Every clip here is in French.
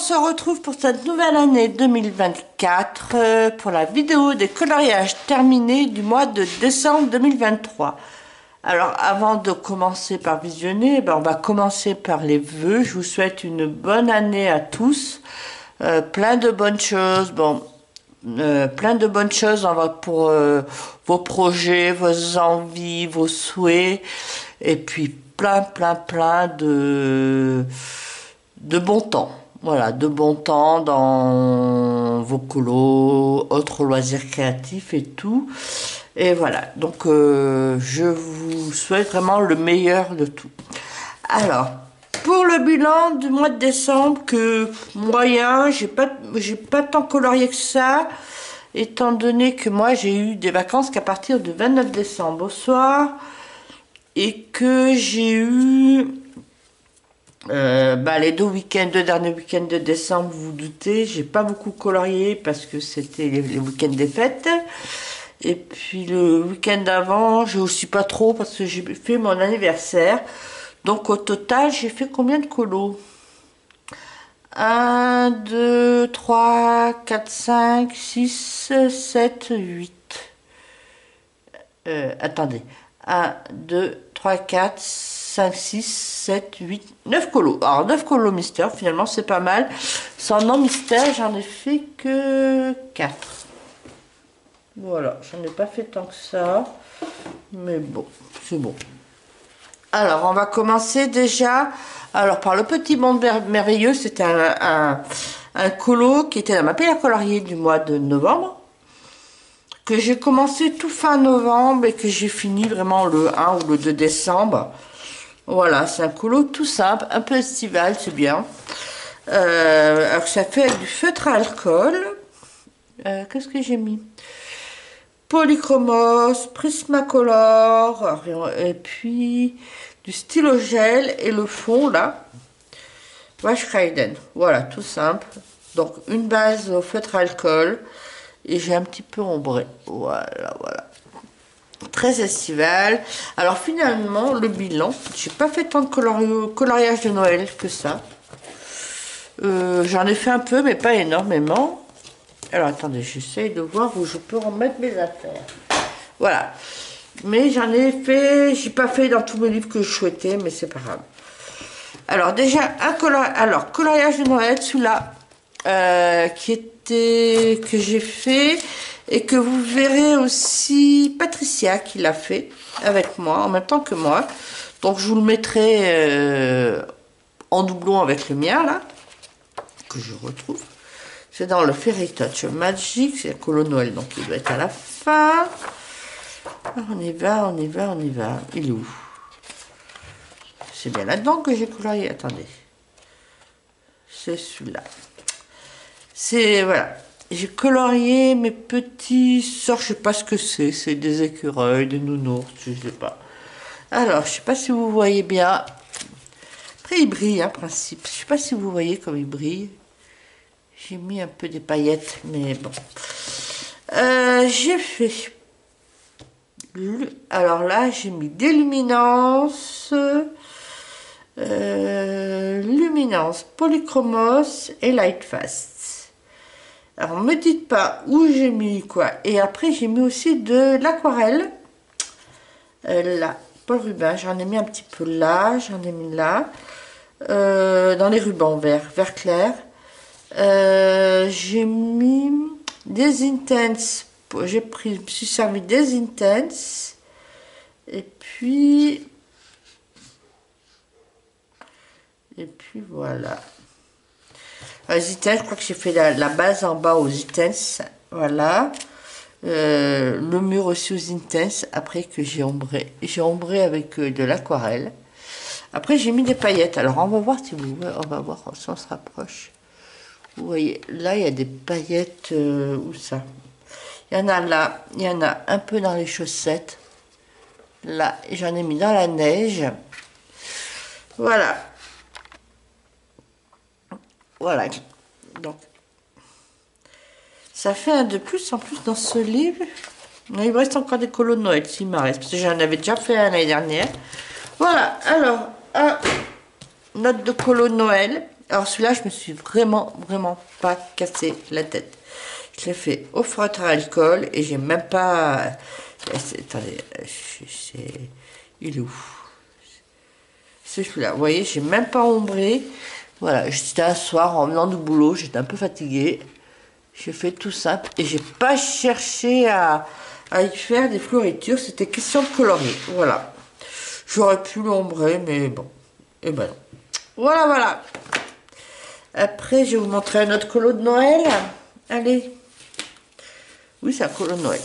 se retrouve pour cette nouvelle année 2024 pour la vidéo des coloriages terminés du mois de décembre 2023. Alors avant de commencer par visionner, on va commencer par les vœux. Je vous souhaite une bonne année à tous, plein de bonnes choses, plein de bonnes choses pour vos projets, vos envies, vos souhaits, et puis plein de bon temps. Voilà, de bon temps dans vos colos, autres loisirs créatifs et tout. Et voilà, donc je vous souhaite vraiment le meilleur de tout. Alors, pour le bilan du mois de décembre, que moyen, j'ai pas tant colorié que ça, étant donné que moi j'ai eu des vacances qu'à partir du 29 décembre au soir, et que j'ai eu les deux derniers week-ends de décembre, vous vous doutez, j'ai pas beaucoup colorié parce que c'était les week-ends des fêtes. Et puis le week-end d'avant, je aussi pas trop parce que j'ai fait mon anniversaire. Donc au total, j'ai fait combien de colos? 1, 2, 3, 4, 5, 6, 7, 8. Attendez. 1, 2, 3, 4, 5, 6, 7, 8, 9 colos. Alors 9 colos mystère, finalement c'est pas mal. Sans nom mystère, j'en ai fait que 4. Voilà, j'en ai pas fait tant que ça. Mais bon, c'est bon. Alors, on va commencer déjà par le petit monde merveilleux. C'était un colo qui était dans ma pile à colorier du mois de novembre, que j'ai commencé tout fin novembre et que j'ai fini vraiment le 1 ou le 2 décembre. Voilà, c'est un colo tout simple, un peu estival, c'est bien. Alors, ça fait avec du feutre à alcool. Qu'est-ce que j'ai mis? Polychromos, Prismacolor, et puis du stylo gel et le fond là, Wash Raiden. Voilà, tout simple. Donc une base au feutre alcool et j'ai un petit peu ombré. Voilà. Très estival. Alors finalement, le bilan, j'ai pas fait tant de coloriage de Noël que ça. J'en ai fait un peu, mais pas énormément. Alors attendez, j'essaye de voir où je peux remettre mes affaires. Voilà. Mais j'en ai fait, j'ai pas fait dans tous mes livres que je souhaitais, mais c'est pas grave. Alors déjà, coloriage de Noël, celui-là, que j'ai fait, et que vous verrez aussi Patricia qui l'a fait avec moi, en même temps que moi. Donc je vous le mettrai en doublon avec le mien, là, que je retrouve. C'est dans le Fairy Touch Magic, c'est le colo Noël, donc il doit être à la fin. On y va. Il est où? C'est bien là-dedans que j'ai colorié. Attendez. C'est celui-là. Voilà. J'ai colorié mes petits sorts, je sais pas ce que c'est. C'est des écureuils, des nounours, je sais pas. Alors, je sais pas si vous voyez bien. Après, il brille, en principe. Je sais pas si vous voyez comme il brille. J'ai mis un peu des paillettes, mais bon. J'ai fait... Alors là, j'ai mis des luminances, luminance, polychromos et lightfast. Alors, me dites pas où j'ai mis quoi. Et après, j'ai mis aussi de l'aquarelle. Là, Paul Rubin, j'en ai mis un petit peu là, j'en ai mis là. Dans les rubans vert clair. J'ai mis des intenses. Je me suis servi des intenses. Et puis voilà. Les intenses, je crois que j'ai fait la base en bas aux intenses. Voilà. Le mur aussi aux intenses. Après que j'ai ombré. J'ai ombré avec de l'aquarelle. Après, j'ai mis des paillettes. Alors, on va voir si vous voulez. On va voir si on se rapproche. Vous voyez, là, il y a des paillettes. Où ça? Il y en a là. Il y en a un peu dans les chaussettes. Là, j'en ai mis dans la neige. Voilà. Voilà. Donc, ça fait un de plus en plus dans ce livre. Il me reste encore des colos de Noël, s'il m'en reste. Parce que j'en avais déjà fait un l'année dernière. Voilà. Alors, note de colo de Noël. Alors celui-là, je me suis vraiment pas cassé la tête. Je l'ai fait au frotter à alcool et j'ai même pas... Attendez, il est où? C'est celui-là. Vous voyez, j'ai même pas ombré. Voilà, j'étais un soir en venant du boulot, j'étais un peu fatiguée. J'ai fait tout simple et j'ai pas cherché à y faire des fioritures. C'était question de colorier. Voilà. J'aurais pu l'ombrer, mais bon. Et ben non. Voilà, voilà. Après, je vais vous montrer un autre colo de Noël. Allez. Oui, c'est un colo de Noël.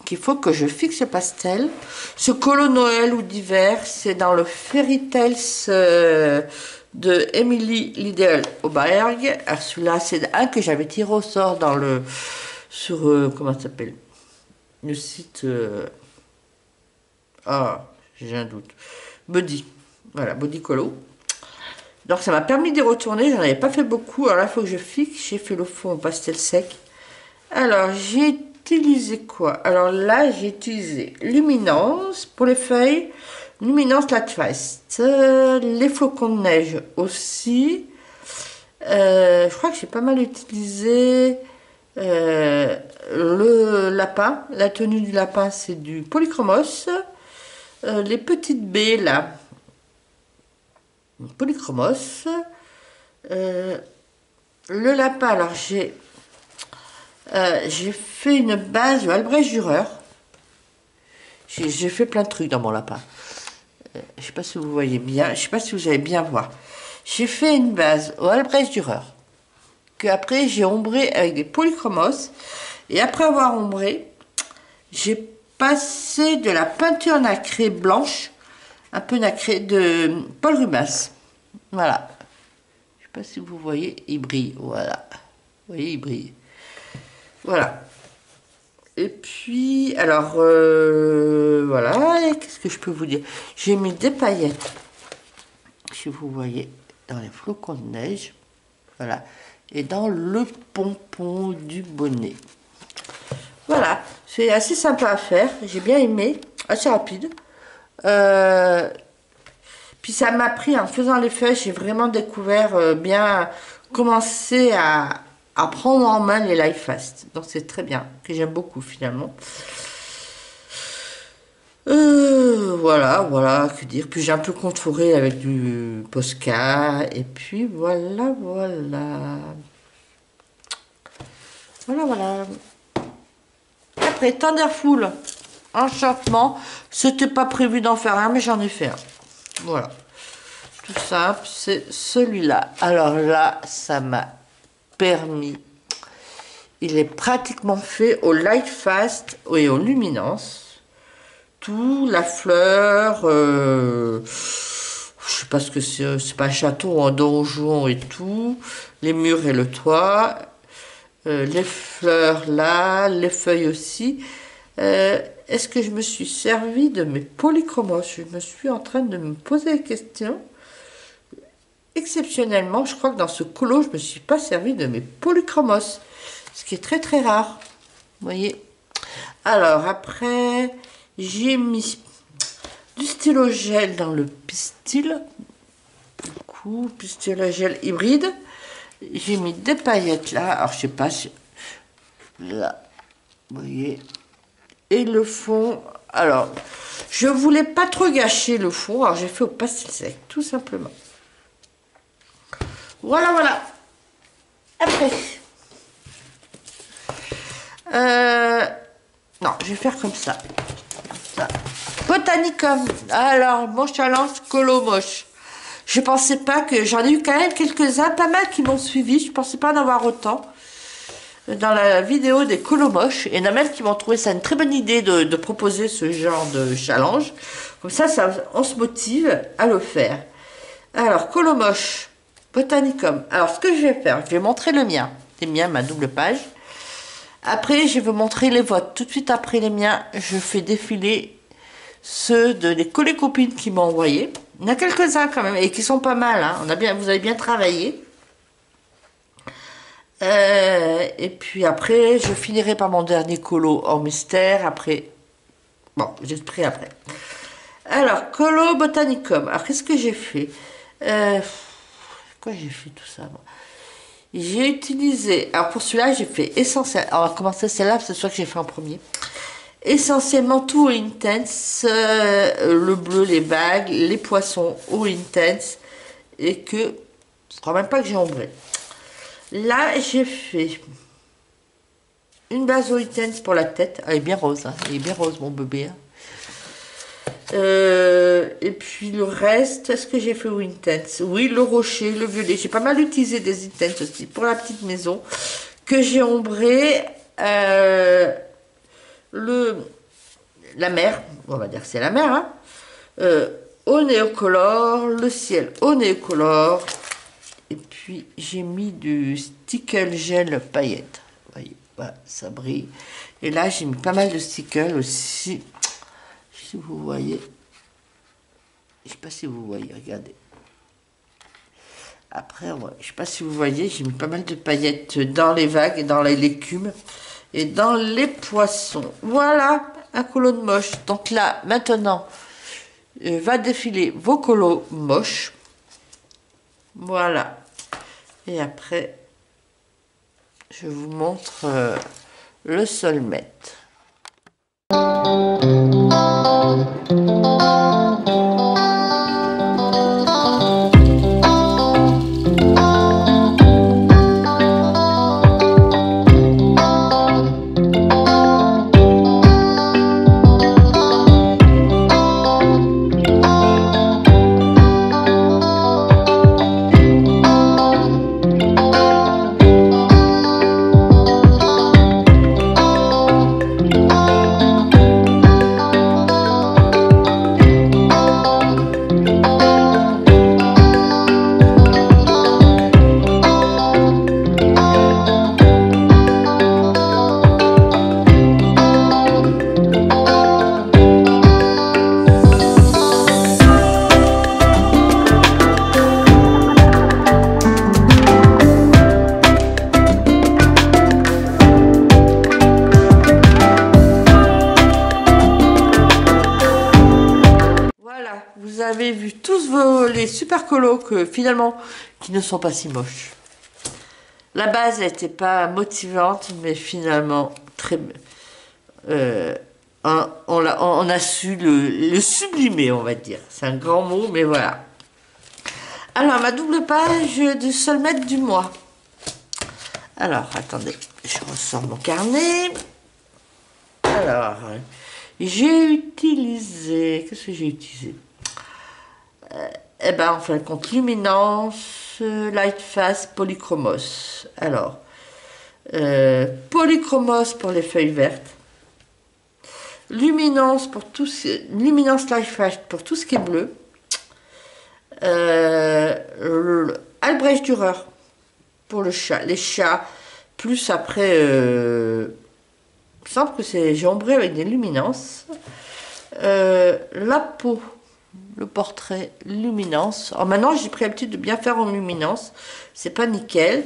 Qu'il faut que je fixe le pastel. Ce colo de Noël ou d'hiver, c'est dans le Fairy Tales de Emily Liddell Oberg. Alors celui-là, c'est un que j'avais tiré au sort dans le... sur... comment ça s'appelle? Le site... ah, j'ai un doute. Buddy. Voilà, Buddy Colo. Donc ça m'a permis d'y retourner, j'en avais pas fait beaucoup, alors là il faut que je fixe, j'ai fait le fond en pastel sec. Alors j'ai utilisé quoi? Alors là j'ai utilisé Luminance pour les feuilles, Luminance Latfast, les flocons de neige aussi. Je crois que j'ai pas mal utilisé le lapin, la tenue du lapin c'est du polychromos, les petites baies là. Polychromos. Le lapin, alors j'ai fait une base de Albrecht Dürer. J'ai fait plein de trucs dans mon lapin. Je sais pas si vous voyez bien, je sais pas si vous allez bien voir. J'ai fait une base au Albrecht Dürer que après j'ai ombré avec des polychromos et après avoir ombré, j'ai passé de la peinture nacrée blanche, un peu nacrée de Paul Rubens. Voilà. Je sais pas si vous voyez, il brille. Voilà. Vous voyez, il brille. Voilà. Et puis, alors, voilà. Qu'est-ce que je peux vous dire? J'ai mis des paillettes, si vous voyez, dans les flocons de neige. Voilà. Et dans le pompon du bonnet. Voilà. C'est assez sympa à faire. J'ai bien aimé. Assez rapide. Puis ça m'a pris, en faisant les feuilles, j'ai vraiment découvert bien, commencé à prendre en main les Life Fast. Donc c'est très bien, que j'aime beaucoup finalement. Voilà, que dire. Puis j'ai un peu contouré avec du Posca. Et puis voilà. Voilà. Après, Thunderful, enchantement. C'était pas prévu d'en faire un, mais j'en ai fait un. Voilà. Tout simple, c'est celui-là. Alors là, ça m'a permis. Il est pratiquement fait au Light Fast et aux Luminance. Tout, la fleur, je sais pas ce que c'est pas un château, un donjon et tout. Les murs et le toit. Les fleurs là, les feuilles aussi. Est-ce que je me suis servi de mes polychromos? Je me suis en train de me poser la question. Exceptionnellement, je crois que dans ce colo, je ne me suis pas servi de mes polychromos. Ce qui est très très rare. Vous voyez? Alors, après, j'ai mis du stylo gel dans le pistil. Du coup, stylo gel hybride. J'ai mis des paillettes là. Alors, je sais pas si... Là, vous voyez? Et le fond, alors, je voulais pas trop gâcher le fond, alors j'ai fait au pastel sec, tout simplement. Voilà. Après, non, je vais faire comme ça. Botanicum. Alors, mon challenge colo moche. Je pensais pas que... J'en ai eu quand même quelques-uns, pas mal qui m'ont suivi, je pensais pas en avoir autant. Dans la vidéo des colomoches, et il y en a même qui m'ont trouvé ça une très bonne idée de proposer ce genre de challenge. Comme ça, on se motive à le faire. Alors, colomoche, Botanicum. Alors, ce que je vais faire, je vais montrer le mien. C'est mien, ma double page. Après, je vais vous montrer les votes. Tout de suite après les miens, je fais défiler ceux des collègues-copines qui m'ont envoyé. Il y en a quelques-uns quand même, et qui sont pas mal. Hein. Vous avez bien travaillé. Et puis après, je finirai par mon dernier colo en mystère. Après, bon, j'expliquerai après. Alors, colo Botanicum. Alors, qu'est-ce que j'ai fait? Pourquoi j'ai fait tout ça, moi? J'ai utilisé, alors pour celui-là, j'ai fait essentiel. Alors, on va commencer celle-là, c'est celui que j'ai fait en premier. Essentiellement tout au intense, le bleu, les vagues, les poissons au intense, et que je crois même pas que j'ai ombré. Là, j'ai fait une base au intense pour la tête. Elle est bien rose, hein. Elle est bien rose, mon bébé. Hein. Et puis le reste, est-ce que j'ai fait au intense? Oui, le rocher, le violet. J'ai pas mal utilisé des intense aussi pour la petite maison que j'ai ombré. La mer, on va dire que c'est la mer, hein, au néocolore, le ciel au néocolore, et puis j'ai mis du stickle gel paillettes. Vous voyez, voilà, ça brille. Et là, j'ai mis pas mal de stickle aussi. Si vous voyez, je sais pas si vous voyez, regardez. Après, ouais, je sais pas si vous voyez, j'ai mis pas mal de paillettes dans les vagues et dans l'écume et dans les poissons. Voilà un colo de moche. Donc là, maintenant, va défiler vos colos moches. Voilà. Et après, je vous montre le solmet. Vous avez vu tous les super colos que finalement qui ne sont pas si moches. La base n'était pas motivante, mais finalement très on a su le sublimer, on va dire. C'est un grand mot, mais voilà. Alors ma double page de solmet du mois. Alors attendez, je ressors mon carnet. Alors j'ai utilisé, qu'est-ce que j'ai utilisé? Eh ben, en fin de compte, Luminance, Lightfast, Polychromos. Alors, Polychromos pour les feuilles vertes, Luminance pour tout Luminance Lightfast pour tout ce qui est bleu, Albrecht Dürer pour le chat, les chats, plus après, il me semble que c'est j'ai ombré avec des luminances, la peau. Le portrait luminance. Alors maintenant, j'ai pris l'habitude de bien faire en luminance. C'est pas nickel.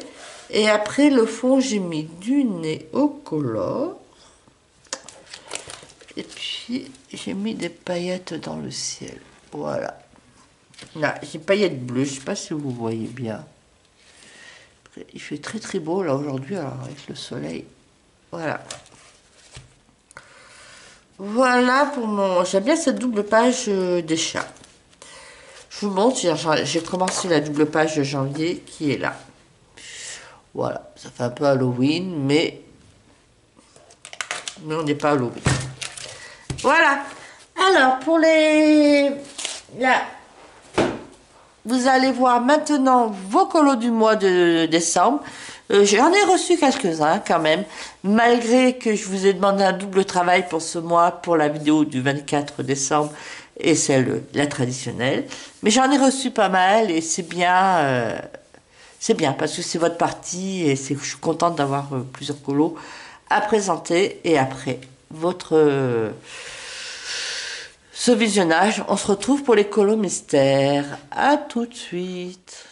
Et après, le fond, j'ai mis du néocolore. Et puis, j'ai mis des paillettes dans le ciel. Voilà. Là, j'ai paillettes bleues. Je sais pas si vous voyez bien. Il fait très très beau là aujourd'hui, alors avec le soleil. Voilà. Voilà pour mon... J'aime bien cette double page des chats. Je vous montre, j'ai commencé la double page de janvier qui est là. Voilà, ça fait un peu Halloween, mais on n'est pas Halloween. Voilà. Alors, pour les... Là, vous allez voir maintenant vos colos du mois de décembre. J'en ai reçu quelques-uns quand même, malgré que je vous ai demandé un double travail pour ce mois, pour la vidéo du 24 décembre et celle, la traditionnelle. Mais j'en ai reçu pas mal et c'est bien parce que c'est votre partie et je suis contente d'avoir plusieurs colos à présenter. Et après ce visionnage, on se retrouve pour les colos mystères. À tout de suite.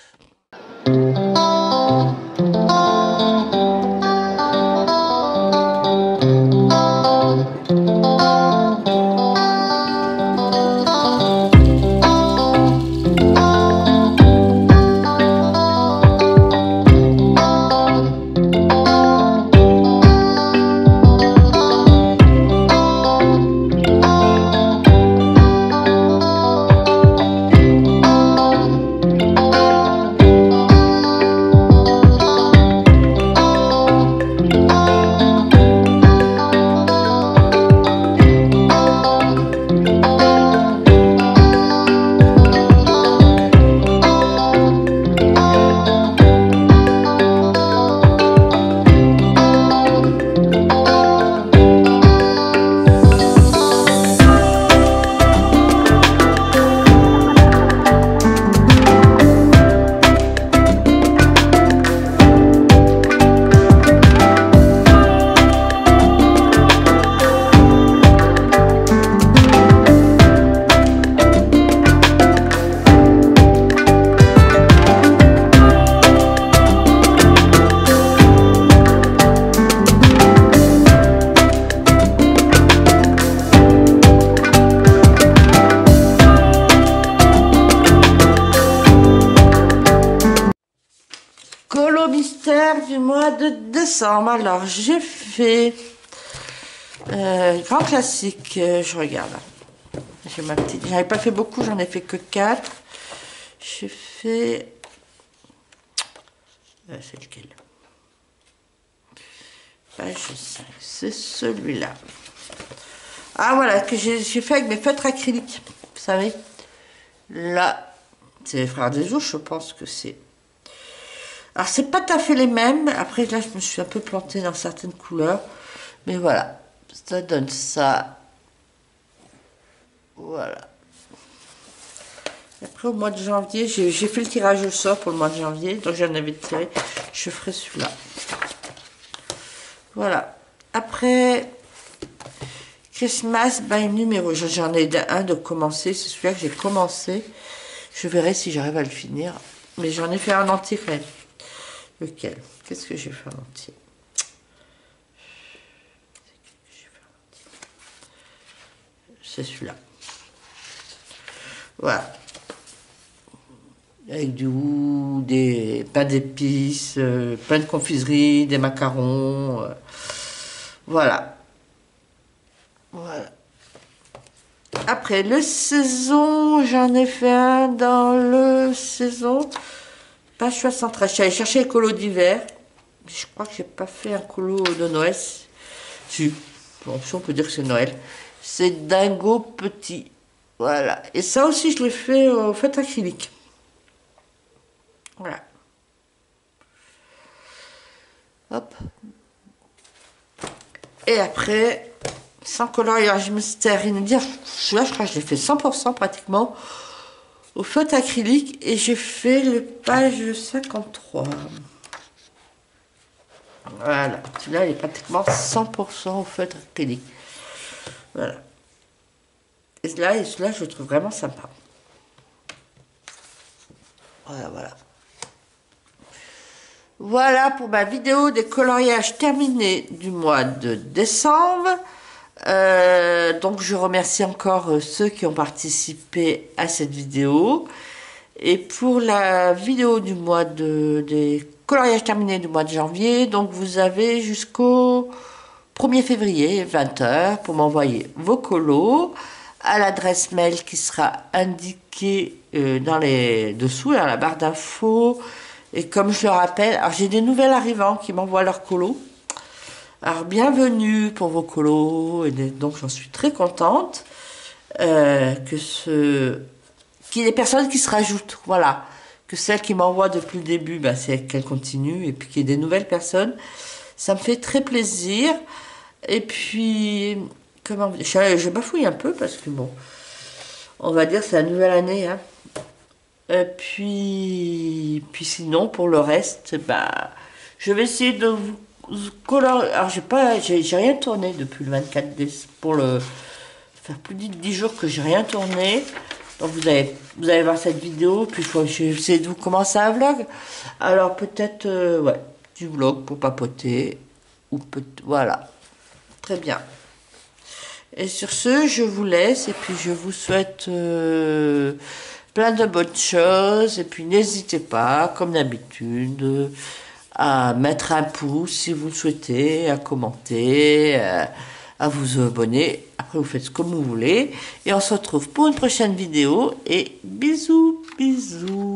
du mois de décembre. Alors, j'ai fait grand classique. Je regarde. J'ai ma petite. J'en ai pas fait beaucoup, j'en ai fait que 4. J'ai fait. C'est lequel? Page 5. C'est celui-là. Ah voilà, que j'ai fait avec mes feutres acryliques. Vous savez? Là, c'est les frères des Ouches, je pense que c'est. Alors, c'est pas tout à fait les mêmes. Après, là, je me suis un peu plantée dans certaines couleurs. Mais voilà, ça donne ça. Voilà. Et après, au mois de janvier, j'ai fait le tirage au sort pour le mois de janvier. Donc, j'en avais tiré. Je ferai celui-là. Voilà. Après, Christmas by numéro. J'en ai un de commencer. C'est celui-là que j'ai commencé. Je verrai si j'arrive à le finir. Mais j'en ai fait un entier quand même. Lequel? Qu'est-ce que j'ai fait en entier? C'est celui-là. Voilà. Avec des pains d'épices, pain de confiserie, des macarons. Voilà. Voilà. Après, le saison, j'en ai fait un dans le saison. Page 73. Je suis allée chercher les colos d'hiver. Je crois que j'ai pas fait un colo de Noël. Si. Bon, si on peut dire que c'est Noël. C'est Dingo Petit. Voilà. Et ça aussi, je l'ai fait au feutre acrylique. Voilà. Hop. Et après, sans coloriage mystère inédit. Celui-là, je crois que je l'ai fait 100% pratiquement au feutre acrylique. Et j'ai fait le page 53. Voilà. Celui-là, il est pratiquement 100% au feutre acrylique. Voilà. Et celui-là, je le trouve vraiment sympa. Voilà, voilà. Voilà pour ma vidéo des coloriages terminés du mois de décembre. Donc je remercie encore ceux qui ont participé à cette vidéo. Et pour la vidéo du mois des coloriages terminés du mois de janvier, donc vous avez jusqu'au 1er février, 20 h, pour m'envoyer vos colos à l'adresse mail qui sera indiquée dans dessous, dans la barre d'infos. Et comme je le rappelle, alors j'ai des nouvelles arrivants qui m'envoient leurs colos. Alors bienvenue pour vos colos, et donc j'en suis très contente qu'il y ait des personnes qui se rajoutent, voilà. Que celles qui m'envoient depuis le début, ben, c'est qu'elles continuent, et puis qu'il y ait des nouvelles personnes. Ça me fait très plaisir. Et puis, comment je bafouille un peu parce que bon, on va dire c'est la nouvelle année, hein. Puis sinon, pour le reste, bah, je vais essayer de vous colorier. Alors, j'ai rien tourné depuis le 24 décembre. Pour le faire plus de 10 jours que j'ai rien tourné. Donc, vous allez voir cette vidéo. Puis, je vais essayer de vous commencer un vlog. Alors, peut-être, ouais, du vlog pour papoter. Ou voilà. Très bien. Et sur ce, je vous laisse. Et puis, je vous souhaite plein de bonnes choses, et puis n'hésitez pas, comme d'habitude, à mettre un pouce si vous le souhaitez, à commenter, à vous abonner. Après, vous faites comme vous voulez. Et on se retrouve pour une prochaine vidéo. Et bisous, bisous.